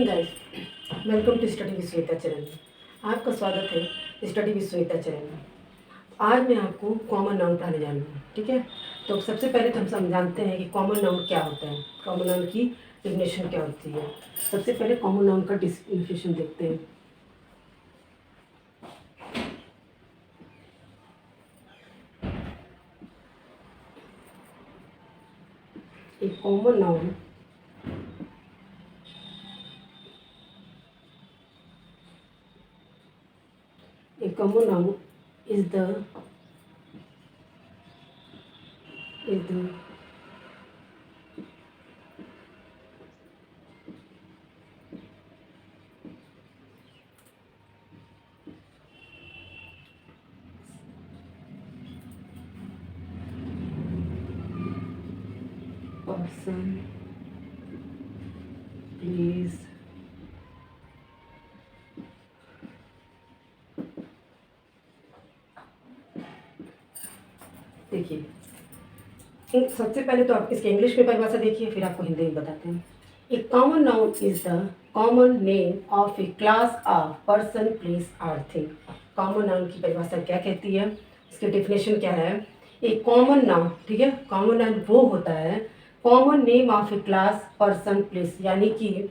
Guys, welcome to study with Shweta Charan में। आपका स्वागत है स्टडी विद श्वेता चरण में। आज मैं आपको कॉमन नाउन पढ़ाने जा रही हूँ। ठीक है, तो सबसे पहले तो हम जानते हैं कि कॉमन नाउन क्या होता है, कॉमन नाउन की डेफिनेशन क्या होती है। सबसे पहले कॉमन नाउन का डेफिनेशन देखते हैं। एक common noun A common noun is the person, place, देखिए सबसे पहले तो आप इसके इंग्लिश में परिभाषा देखिए, फिर आपको हिंदी में बताते हैं। A common noun is the common name of a class of person, place और थिंग। कॉमन नाउन की परिभाषा क्या कहती है, इसकी डेफिनेशन क्या है। ए कॉमन नाउन, ठीक है, कॉमन नाउन वो होता है common name of a class, person, place, यानी कि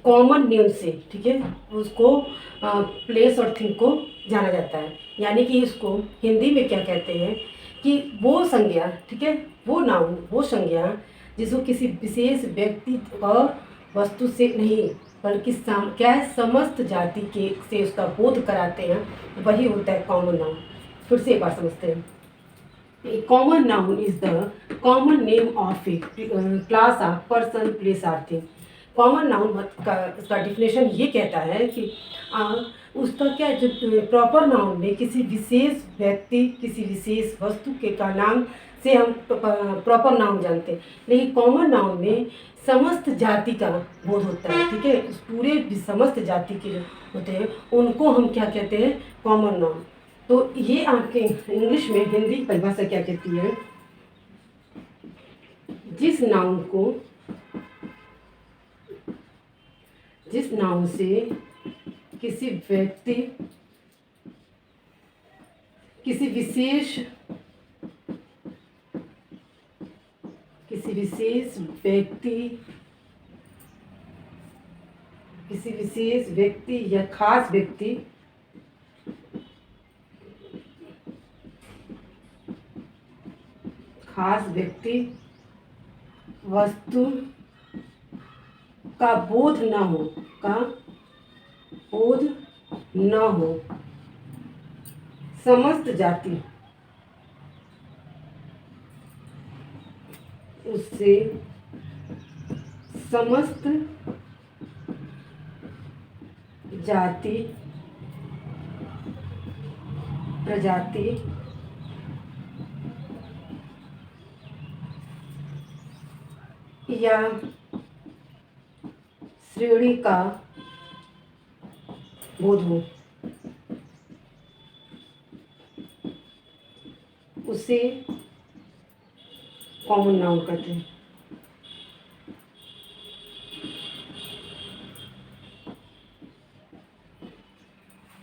कॉमन नेम से, ठीक है, उसको प्लेस और थिंग को जाना जाता है। यानी कि इसको हिंदी में क्या कहते हैं कि वो संज्ञा, ठीक है, वो नाउन, वो संज्ञा जिसको किसी विशेष व्यक्ति और वस्तु से नहीं बल्कि क्या है, समस्त जाति के से उसका बोध कराते हैं, वही होता है कॉमन नाउन। फिर से एक बार समझते हैं। A common noun is the common name of a class of person, place or thing। Common noun का इसका डिफिनेशन ये कहता है कि उसका क्या है, जो प्रॉपर नाउन में किसी विशेष व्यक्ति, किसी विशेष वस्तु के का नाम से हम प्रॉपर नाउन जानते हैं, लेकिन कॉमन नाउन में समस्त जाति का बोध होता है। ठीक है, उस पूरे समस्त जाति के जो होते हैं उनको हम क्या कहते हैं, कॉमन नाउन। तो ये आपके इंग्लिश में हिंदी परिभाषा क्या कहती है, जिस नाउन से किसी व्यक्ति, किसी विशेष व्यक्ति या खास व्यक्ति वस्तु का बोध न हो, समस्त जाति उससे समस्त जाति प्रजाति या श्रेणी का बोध हो, उसे कॉमन नाउन कहते हैं।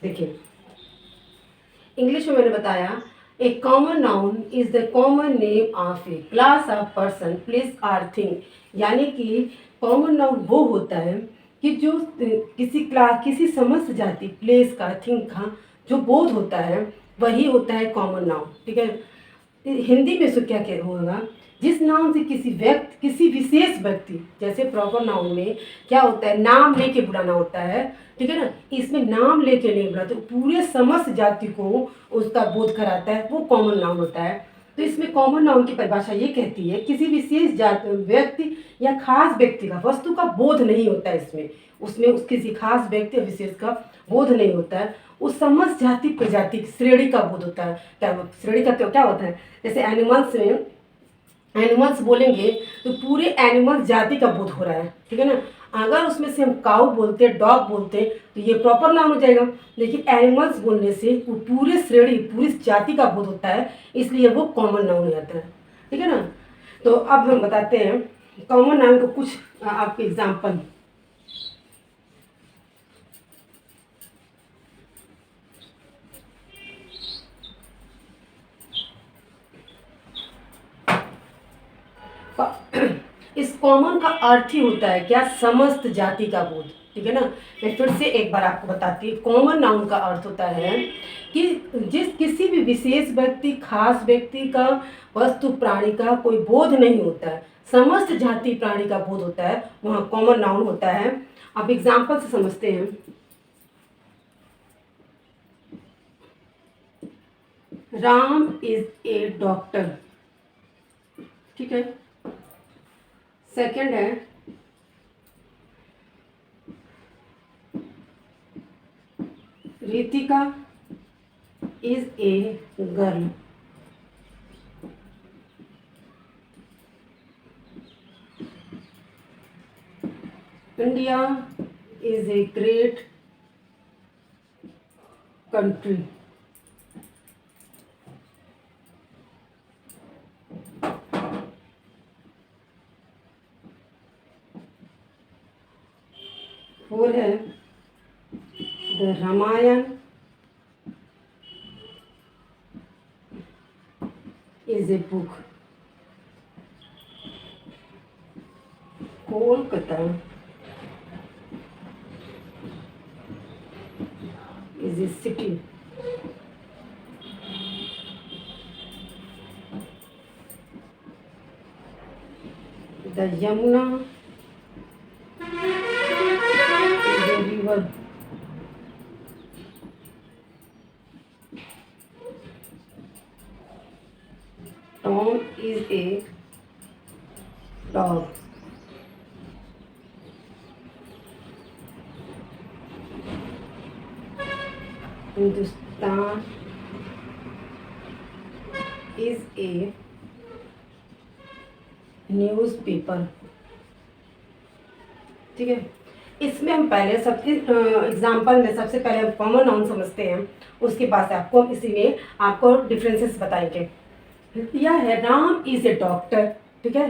देखिए इंग्लिश में मैंने बताया, a common noun is the common name of a class of person, place और थिंग। यानी कि कॉमन नाउन वो होता है कि जो किसी समस्त जाति, प्लेस का, थिंग का जो बोध होता है वही होता है कॉमन नाउन। ठीक है, हिंदी में इसको क्या होगा, जिस नाम से किसी विशेष व्यक्ति, जैसे प्रॉपर नाउन में क्या होता है, नाम लेके बुलाना होता है, ठीक है ना, इसमें नाम लेके नहीं बुलाते, तो पूरे समस्त जाति को उसका बोध कराता है, वो कॉमन नाउन होता है। तो इसमें कॉमन नाउन की परिभाषा ये कहती है किसी विशेष व्यक्ति या खास व्यक्ति का, वस्तु का बोध नहीं होता है उसमें किसी खास व्यक्ति या विशेष का बोध नहीं होता है, उस समस्त जाति प्रजाति श्रेणी का बोध होता है। क्या श्रेणी का क्या होता है, जैसे एनिमल्स बोलेंगे तो पूरे एनिमल जाति का बोध हो रहा है, ठीक है ना। अगर उसमें से हम काऊ बोलते, डॉग बोलते तो ये प्रॉपर नाउन हो जाएगा, लेकिन एनिमल्स बोलने से वो पूरे श्रेणी, पूरी जाति का बोध होता है, इसलिए वो कॉमन नाउन हो जाता है। ठीक है ना। तो अब हम बताते हैं कॉमन नाउन को कुछ आपके एग्जाम्पल। कॉमन का अर्थ ही होता है क्या, समस्त जाति का बोध, ठीक है ना। मैं फिर से एक बार आपको बताती हूँ, कॉमन नाउन का अर्थ होता है कि जिस किसी भी विशेष व्यक्ति, खास व्यक्ति का, वस्तु, प्राणी का कोई बोध नहीं होता है, समस्त जाति प्राणी का बोध होता है, वहाँ कॉमन नाउन होता है। अब एग्जाम्पल से समझते हैं। राम इज ए डॉक्टर, ठीक है। सेकंड है Ritika is a girl, India is a great country, four है the Ramayana is a book, Kolkata is a city, the Yamuna is a river, Tom is a dog, Hindustan is a newspaper, ठीक है। इसमें हम पहले सब एग्जाम्पल में सबसे पहले हम कॉमन नाउन समझते हैं, उसके बाद आपको हम इसी में आपको डिफरेंसेस बताएंगे। यह है राम इज ए डॉक्टर, ठीक है।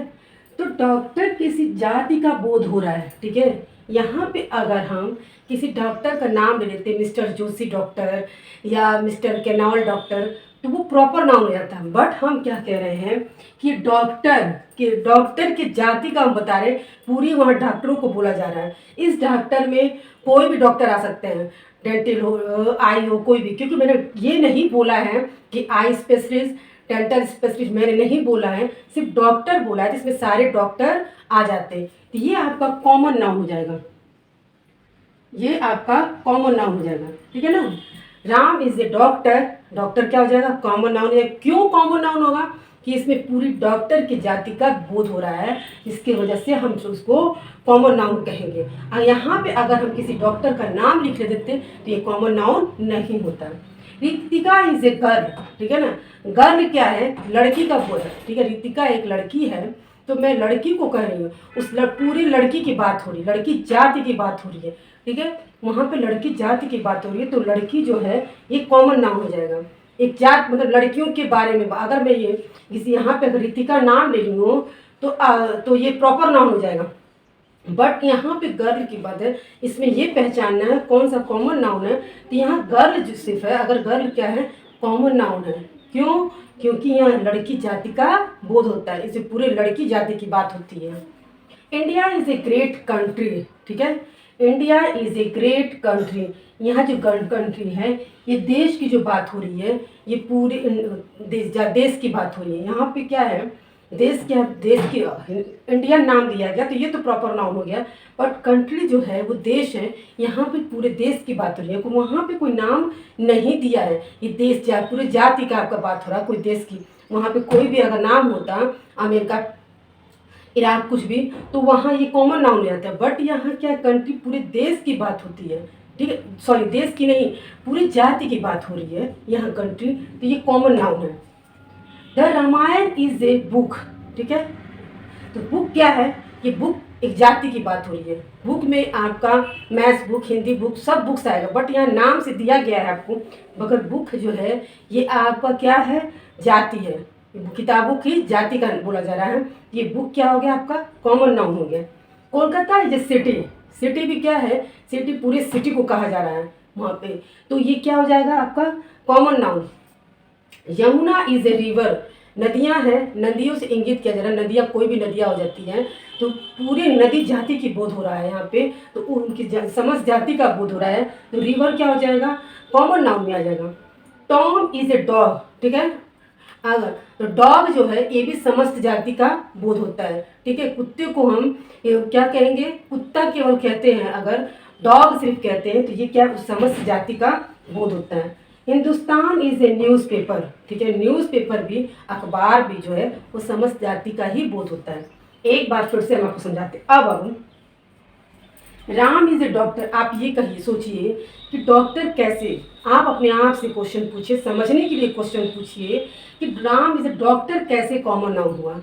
तो डॉक्टर किसी जाति का बोध हो रहा है, ठीक है। यहाँ पे अगर हम किसी डॉक्टर का नाम ले लेते हैं, मिस्टर जोशी डॉक्टर या मिस्टर केनाल डॉक्टर, तो वो प्रॉपर नाउन हो जाता है। बट हम क्या कह रहे हैं कि डॉक्टर के जाति का हम बता रहे हैं, पूरी वहाँ डॉक्टरों को बोला जा रहा है। इस डॉक्टर में कोई भी डॉक्टर आ सकते हैं, डेंटल हो, आई हो, कोई भी, क्योंकि मैंने ये नहीं बोला है कि आई स्पेशलिस्ट, डेंटल स्पेशलिस्ट मैंने नहीं बोला है, सिर्फ डॉक्टर बोला है, जिसमें सारे डॉक्टर आ जाते हैं। तो ये आपका कॉमन नाउन हो जाएगा, ये आपका कॉमन नाउन हो जाएगा, ठीक है ना। Ram is a doctor, doctor क्या हो जाएगा, कॉमन नाउन है। क्यों कॉमन नाउन होगा कि इसमें पूरी डॉक्टर की जाति का बोध हो रहा है, इसकी वजह से हम उसको कॉमन नाउन कहेंगे। और यहाँ पे अगर हम किसी डॉक्टर का नाम लिख देते तो ये कॉमन नाउन नहीं होता। रितिका इज ए गर्ल, ठीक है ना। गर्ल क्या है, लड़की का बोध है, ठीक है। रितिका एक लड़की है, तो मैं लड़की को कह रही हूँ, उस पूरी लड़की की बात हो रही है, लड़की जाति की बात हो रही है, ठीक है। वहाँ पे लड़की जाति की बात हो रही है, तो लड़की जो है ये कॉमन नाउन हो जाएगा। एक जात मतलब लड़कियों के बारे में अगर मैं ये किसी यहाँ पे अगर रितिका नाम ले रही हूँ तो ये प्रॉपर नाउन हो जाएगा। बट यहाँ पे गर्ल की बात है, इसमें ये पहचानना है कौन सा कॉमन नाउन है। तो यहाँ गर्ल जो सिर्फ है, अगर गर्ल क्या है, कॉमन नाउन है। क्यों, क्योंकि यहाँ लड़की जाति का बोध होता है, इसे पूरे लड़की जाति की बात होती है। India is a great country, ठीक है। India is a great country, यहाँ जो कंट्री है ये देश की जो बात हो रही है, ये पूरे देश की बात हो रही है। यहाँ पे क्या है, देश की इंडिया नाम दिया गया, तो ये तो प्रॉपर नाउन हो गया। बट कंट्री जो है वो देश है, यहाँ पे पूरे देश की बात हो रही है, वहाँ पे कोई नाम नहीं दिया है। ये देश पूरे जाति का आपका बात हो रहा है, कोई देश की। वहाँ पे कोई भी अगर नाम होता, अमेरिका, इराक, कुछ भी, तो वहाँ ये कॉमन नाउन हो जाता है। बट यहाँ क्या, कंट्री पूरे देश की बात होती है, ठीक है। सॉरी, देश की नहीं, पूरी जाति की बात हो रही है यहाँ कंट्री, तो ये कॉमन नाउन है। The Ramayana is a book, ठीक है। तो बुक क्या है, ये बुक एक जाति की बात हो रही है। बुक में आपका मैथ्स बुक, हिंदी बुक, सब बुक्स आएगा। बट यहाँ नाम से दिया गया है आपको, मगर बुक जो है ये आपका क्या है, जाति है। किताबों की जाति का बोला जा रहा है। ये बुक क्या हो गया, आपका कॉमन नाउन हो गया। Kolkata is a city, city भी क्या है, सिटी पूरे सिटी को कहा जा रहा है वहाँ पे, तो ये क्या हो जाएगा आपका common noun. Yamuna is a river, नदियाँ हैं, नदियों से इंगित किया जा रहा है, नदियाँ कोई भी नदियाँ हो जाती हैं तो पूरे नदी जाति की बोध हो रहा है यहाँ पे, तो उनकी समस्त जाति का बोध हो रहा है, तो रिवर क्या हो जाएगा, कॉमन नाउन में आ जाएगा। टॉम इज ए डॉग, ठीक है, अगर तो डॉग जो है ये भी समस्त जाति का बोध होता है, ठीक है। कुत्ते को हम क्या कहेंगे, कुत्ता केवल कहते हैं, अगर डॉग सिर्फ कहते हैं तो ये क्या समस्त जाति का बोध होता है। हिंदुस्तान इज ए न्यूज़पेपर, ठीक है, न्यूज़पेपर भी, अखबार भी जो है वो समस्त जाति का ही बोध होता है। एक बार फिर से हम आपको समझाते। अब राम इज ए डॉक्टर, आप ये कहिए, सोचिए कि डॉक्टर कैसे, आप अपने आप से क्वेश्चन पूछिए, समझने के लिए क्वेश्चन पूछिए कि राम इज ए डॉक्टर कैसे कॉमन नाउन हुआ।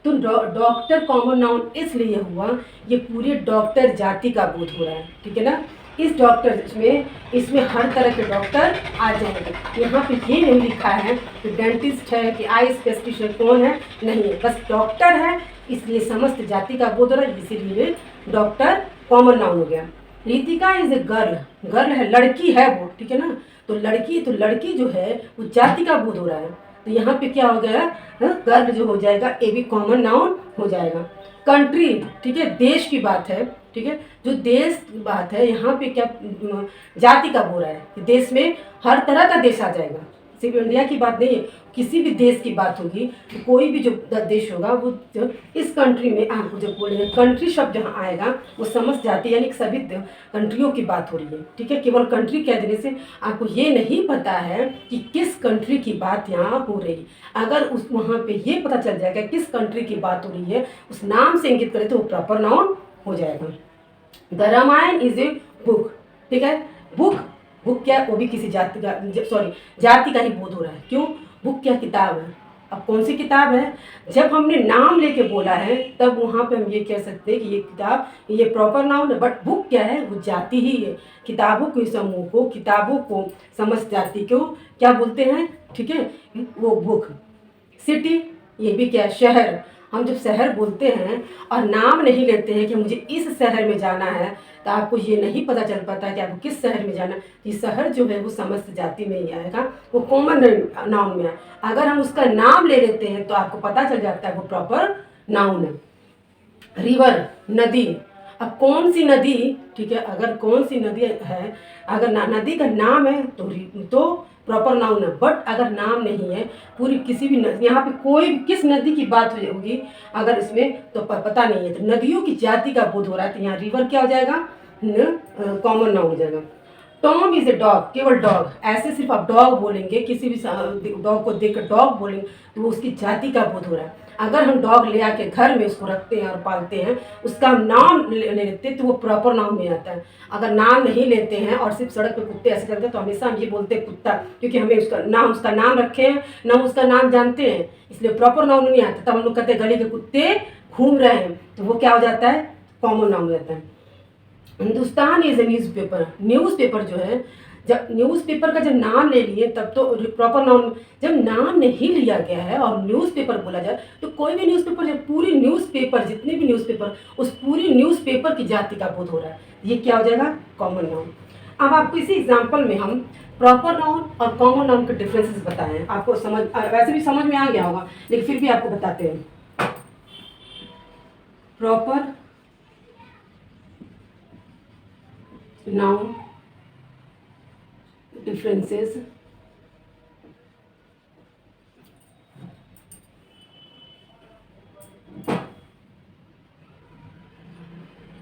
तो डॉक्टर कॉमन नाउन इसलिए हुआ, ये पूरे डॉक्टर जाति का बोध हो रहा है, ठीक है ना। इस डॉक्टर इसमें हर तरह के डॉक्टर आ जाएंगे। यहाँ पे ये नहीं लिखा है कि डेंटिस्ट है कि आई स्पेशलिस्ट है, कौन है, नहीं है, बस डॉक्टर है, इसलिए समस्त जाति का बोध हो रहा है, इसीलिए डॉक्टर कॉमन नाउन हो गया। Ritika is a girl, girl है, लड़की है वो, ठीक है ना, तो लड़की जो है वो जाति का बोध हो रहा है, तो यहाँ पे क्या हो गया, गर्ल जो हो जाएगा ये भी कॉमन नाउन हो जाएगा। कंट्री, ठीक है, देश की बात है, ठीक है, जो देश की बात है यहाँ पे क्या जाति का बोल रहा है कि देश में हर तरह का देश आ जाएगा, सिर्फ इंडिया की बात नहीं है, किसी भी देश की बात होगी तो कोई भी जो देश होगा वो जो इस कंट्री में आपको जब बोलेंगे कंट्री शब्द जहाँ आएगा वो समस्त जाति यानी कि सभी कंट्रियों की बात हो रही है, ठीक है। केवल कंट्री कह देने से आपको ये नहीं पता है कि किस कंट्री की बात यहाँ हो रही है। अगर उस वहाँ पे ये पता चल जाएगा किस कंट्री की बात हो रही है, उस नाम से इंगित करें तो वो प्रॉपर नाउन हो जाएगा। The Ramayana is a book, ठीक है, बुक क्या, वो भी किसी जाति का, सॉरी जाति का ही बोध हो रहा है। क्यों, बुक क्या, किताब है। अब कौन सी किताब है, जब हमने नाम लेके बोला है तब वहाँ पे हम ये कह सकते हैं कि ये किताब, ये प्रॉपर नाउन है, बट बुक क्या है, वो जाति ही है। किताबों के समूह को, किताबों को समस्त जाति को क्या बोलते हैं, ठीक है, वो बुक। सिटी, ये भी क्या, शहर। हम जब शहर बोलते हैं और नाम नहीं लेते हैं कि मुझे इस शहर में जाना है, तो आपको ये नहीं पता चल पाता कि आपको किस शहर में जाना है। ये शहर जो है वो समस्त जाति में ही आएगा, वो कॉमन नाउन में है। अगर हम उसका नाम ले लेते हैं तो आपको पता चल जाता है वो प्रॉपर नाउन है। रिवर, नदी। अब कौन सी नदी, ठीक है, अगर कौन सी नदी है, अगर नदी का नाम है तो प्रॉपर नाउन है, बट अगर नाम नहीं है, पूरी किसी भी नदी, यहाँ पे कोई किस नदी की बात होगी अगर इसमें तो पता नहीं है, तो नदियों की जाति का बोध हो रहा है, तो यहाँ रिवर क्या हो जाएगा, कॉमन नाउन हो जाएगा। टॉम इज ए डॉग, केवल डॉग, ऐसे सिर्फ आप डॉग बोलेंगे, किसी भी डॉग को देखकर डॉग बोलेंगे तो वो उसकी जाति का बोध हो रहा है। अगर हम डॉग ले आके घर में उसको रखते हैं और पालते हैं, उसका नाम ले लेते हैं तो वो प्रॉपर नाम में आता है। अगर नाम नहीं लेते हैं और सिर्फ सड़क पे कुत्ते ऐसे चलते हैं तो हमेशा हम ये बोलते हैं कुत्ता, क्योंकि हमें उसका नाम रखे हैं, ना उसका नाम जानते हैं, इसलिए प्रॉपर नाउन नहीं आता। तब हम लोग कहते हैं गली के कुत्ते घूम रहे हैं, तो वो क्या हो जाता है, कॉमन नाउन हो जाता है। Hindustan is a newspaper, newspaper जो है, जब न्यूज़पेपर का जब नाम ले लिए तब तो प्रॉपर नाउन। जब नाम नहीं लिया गया है और न्यूज़पेपर बोला जाए तो कोई भी न्यूज़पेपर, जब पूरी न्यूज़पेपर, जितने भी न्यूज़पेपर, उस पूरी न्यूज़पेपर की जाति का बोध हो रहा है, ये क्या हो जाएगा, कॉमन नाउन। अब आपको इसी एग्जाम्पल में हम प्रॉपर नाउन और कॉमन नाउन के डिफरेंसेस बताएं। आपको समझ, वैसे भी समझ में आ गया होगा लेकिन फिर भी आपको बताते हैं। Proper noun differences,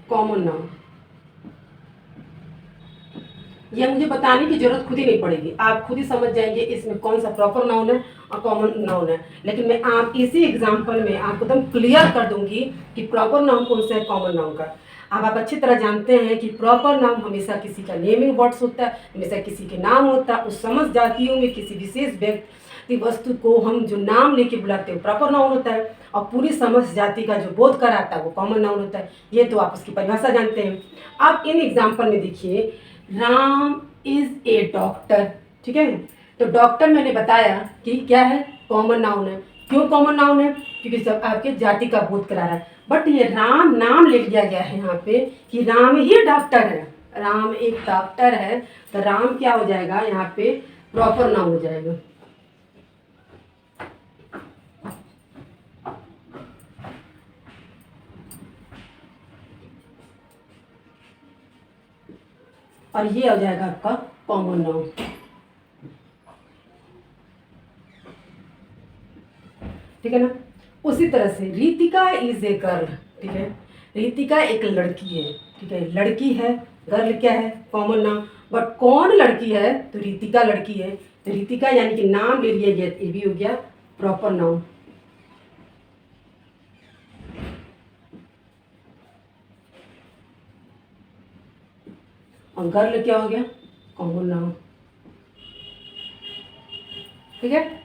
common noun. यह मुझे बताने की जरूरत खुद ही नहीं पड़ेगी, आप खुद ही समझ जाएंगे इसमें कौन सा प्रॉपर नाउन है और कॉमन नाउन है। लेकिन मैं आप इसी एग्जांपल में आपको एकदम क्लियर कर दूंगी कि प्रॉपर नाउन कौन सा है, कॉमन नाउन का। अब आप अच्छी तरह जानते हैं कि प्रॉपर नाउन हमेशा किसी का नेमिंग वर्ड्स होता है, हमेशा किसी के नाम होता है, उस समस्त जातियों में किसी विशेष व्यक्ति वस्तु को हम जो नाम लेके बुलाते हैं प्रॉपर नाउन होता है, और पूरी समस्त जाति का जो बोध कराता है वो कॉमन नाउन होता है। ये तो आप उसकी परिभाषा जानते हैं। अब इन एग्जाम्पल में देखिए, राम इज ए डॉक्टर, ठीक है, तो डॉक्टर मैंने बताया कि क्या है, कॉमन नाउन है। क्यों कॉमन नाउन है, क्योंकि सब आपके जाति का बोध करा रहा है। बट ये राम नाम ले लिया गया है यहाँ पे कि राम ही डॉक्टर है, राम एक डॉक्टर है, तो राम क्या हो जाएगा यहाँ पे, प्रॉपर नाउन हो जाएगा। और ये हो जाएगा आपका कॉमन नाउन। ठीक है ना। उसी तरह से रितिका इज ए गर्ल, ठीक है, रितिका एक लड़की है, ठीक है, लड़की है, गर्ल क्या है, कॉमन नाउन, बट कौन लड़की है, तो रितिका लड़की है, तो रितिका यानी कि नाम ले लिया गया, ये भी हो गया प्रॉपर नाउन। और गर्ल क्या हो गया, कॉमन नाउन। ठीक है।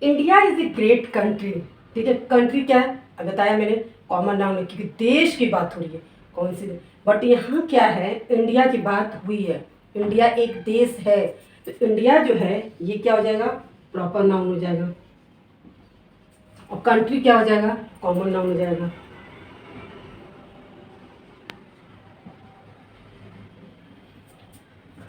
India is a great country, ठीक है, कंट्री क्या है, अब बताया मैंने, कॉमन नाउन है, क्योंकि देश की बात हो रही है, कौन सी, बट यहाँ क्या है, इंडिया की बात हुई है, इंडिया एक देश है, तो इंडिया जो है ये क्या हो जाएगा, प्रॉपर नाउन हो जाएगा, और कंट्री क्या हो जाएगा, कॉमन नाउन हो जाएगा।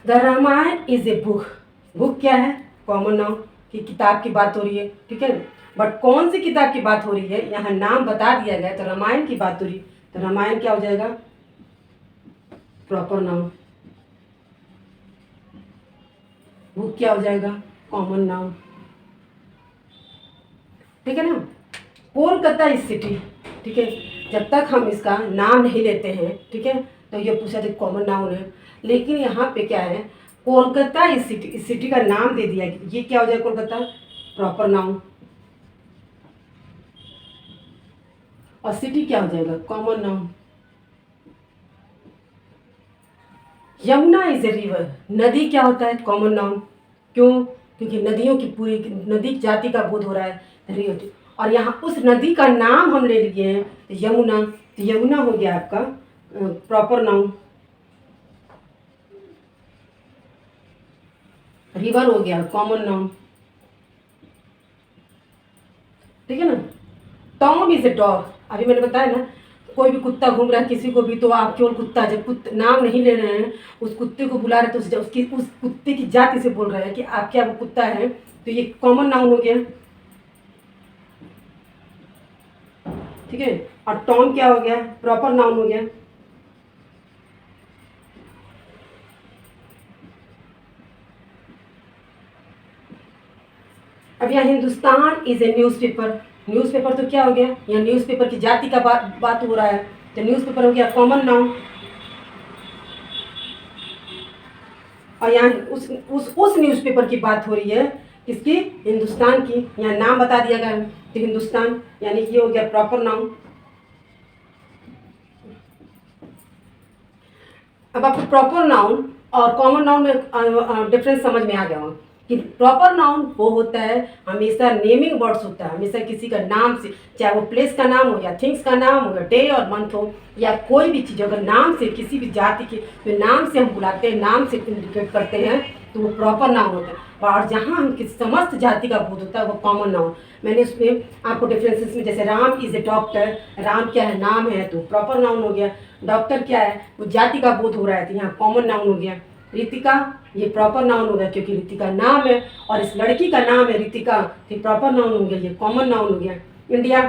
The Ramayana is a book, book क्या है, कॉमन नाउन, कि किताब की बात हो रही है, ठीक है, बट कौन सी किताब की बात हो रही है, यहाँ नाम बता दिया गया, तो रामायण की बात हो रही है, तो रामायण क्या हो जाएगा, प्रॉपर नाउन। बुक क्या हो जाएगा, कॉमन नाउन। ठीक है ना। कोलकाता इज सिटी, ठीक है, जब तक हम इसका नाम नहीं लेते हैं, ठीक है, तो ये पूछा था कॉमन नाउन है, लेकिन यहाँ पे क्या है, कोलकाता इस सिटी, इस सिटी का नाम दे दिया, ये क्या हो जाएगा, कोलकाता प्रॉपर नाउन, और सिटी क्या हो जाएगा, common noun. Yamuna is a river, नदी क्या होता है, कॉमन नाउन, क्यों, क्योंकि नदियों की पूरी नदी जाति का बोध हो रहा है, रिवर, और यहाँ उस नदी का नाम हम ले लिए हैं यमुना, तो यमुना हो गया आपका प्रॉपर नाउन। रिवर हो गया कॉमन नाउन। ठीक है ना। टॉम इज ए डॉग, अभी मैंने बताया ना, कोई भी कुत्ता घूम रहा है किसी को भी, तो आप केवल कुत्ता, जब नाम नहीं ले रहे हैं, उस कुत्ते को बुला रहे हैं, तो उस कुत्ते की जाति से बोल रहे हैं कि आप क्या वो कुत्ता है, तो ये कॉमन नाउन हो गया। ठीक है। और टॉम क्या हो गया, प्रॉपर नाउन हो गया। अब यहाँ Hindustan is a newspaper, newspaper तो क्या हो गया, यहाँ न्यूज़पेपर की जाति का बात हो रहा है, तो न्यूज़पेपर हो गया कॉमन नाउन। और यहाँ उस न्यूज़पेपर की बात हो रही है, किसकी, हिंदुस्तान की, यहाँ नाम बता दिया गया है, तो हिंदुस्तान यानी कि ये हो गया प्रॉपर नाउन। अब आपको प्रॉपर नाउन और कॉमन नाउन में डिफरेंस समझ में आ गया हो कि प्रॉपर नाउन वो होता है, हमेशा नेमिंग वर्ड्स होता है, हमेशा किसी का नाम से, चाहे वो प्लेस का नाम हो या थिंग्स का नाम हो या डे और मंथ हो या कोई भी चीज़, अगर नाम से किसी भी जाति के जो नाम से हम बुलाते हैं, नाम से इंडिकेट करते हैं, तो वो प्रॉपर नाउन होता है। और जहाँ हम किसी समस्त जाति का बोध होता है वो कॉमन नाउन। मैंने उसमें आपको डिफरेंसेस में, जैसे Ram is a doctor, Ram क्या है, नाम है, तो प्रॉपर नाउन हो गया। डॉक्टर क्या है, वो जाति का बोध हो रहा है, तो यहाँ कॉमन नाउन हो गया। रितिका ये प्रॉपर नाउन हो गया क्योंकि रितिका नाम है, और इस लड़की का नाम है रितिका, तो प्रॉपर नाउन हो गया, ये कॉमन नाउन हो गया। इंडिया,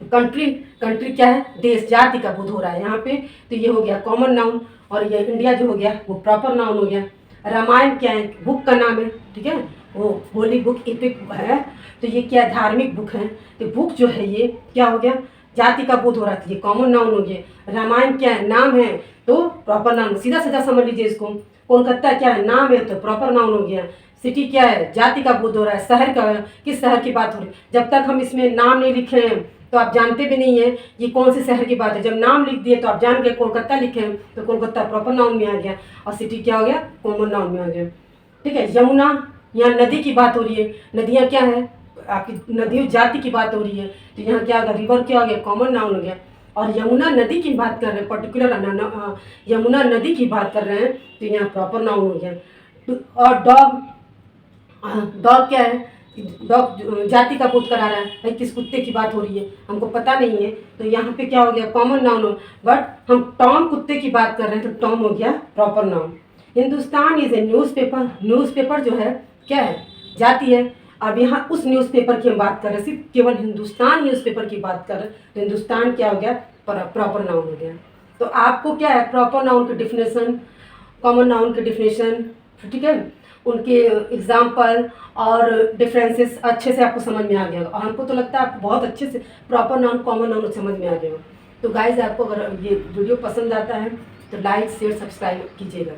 कंट्री, कंट्री क्या है, देश, जाति का बोध हो रहा है यहाँ पे, तो ये हो गया कॉमन नाउन, और ये इंडिया जो हो गया वो प्रॉपर नाउन हो गया। रामायण क्या है, बुक का नाम है, ठीक है, वो होली बुक, एपिक है, तो ये क्या है, धार्मिक बुक है, तो बुक जो है ये क्या हो गया, जाति का बोध हो रहा था, ये कॉमन नाउन हो गया। रामायण क्या है, नाम है, तो प्रॉपर नाउन, सीधा सीधा समझ लीजिए इसको। कोलकाता क्या है, नाम है, तो प्रॉपर नाउन हो गया। सिटी क्या है, जाति का बोध हो रहा है। शहर का, किस शहर की बात हो रही है, जब तक हम इसमें नाम नहीं लिखे हैं तो आप जानते भी नहीं है ये कौन से शहर की बात है। जब नाम लिख दिए तो आप जान गए, कोलकाता लिखे हैं तो कोलकाता प्रॉपर नाउन में आ गया, और सिटी क्या हो गया, कॉमन नाउन में आ गया। ठीक है। यमुना, यहाँ नदी की बात हो रही है, नदियाँ क्या है, आपकी नदियों जाति की बात हो रही है, तो यहाँ क्या होगा, रिवर क्या हो गया, कॉमन नाउन हो गया। और यमुना नदी की बात कर रहे हैं, पर्टिकुलर यमुना नदी की बात कर रहे हैं, तो यहाँ प्रॉपर नाउन हो गया। और डॉग, डॉग क्या है, डॉग जाति का बोध करा रहा है, भाई किस कुत्ते की बात हो रही है हमको पता नहीं है, तो यहाँ पे क्या हो गया, कॉमन नाउन हो। बट हम टॉम कुत्ते की बात कर रहे हैं, तो टॉम हो गया proper noun. Hindustan is a newspaper, newspaper जो है क्या है, जाति है। अब यहाँ उस न्यूज़पेपर की हम बात कर रहे हैं, सिर्फ केवल हिंदुस्तान न्यूज़पेपर की बात कर रहे हैं, तो हिंदुस्तान क्या हो गया, प्रॉपर नाउन हो गया। तो आपको क्या है, प्रॉपर नाउन की डिफिनेशन कॉमन नाउन के डिफिनेशन, ठीक है, उनके एग्जाम्पल और डिफरेंसेस अच्छे से आपको समझ में आ गया और हमको तो लगता है आपको बहुत अच्छे से प्रॉपर नाउन कॉमन नाउन समझ में आ गया। तो गाइज आपको अगर ये वीडियो पसंद आता है तो लाइक शेयर सब्सक्राइब कीजिएगा।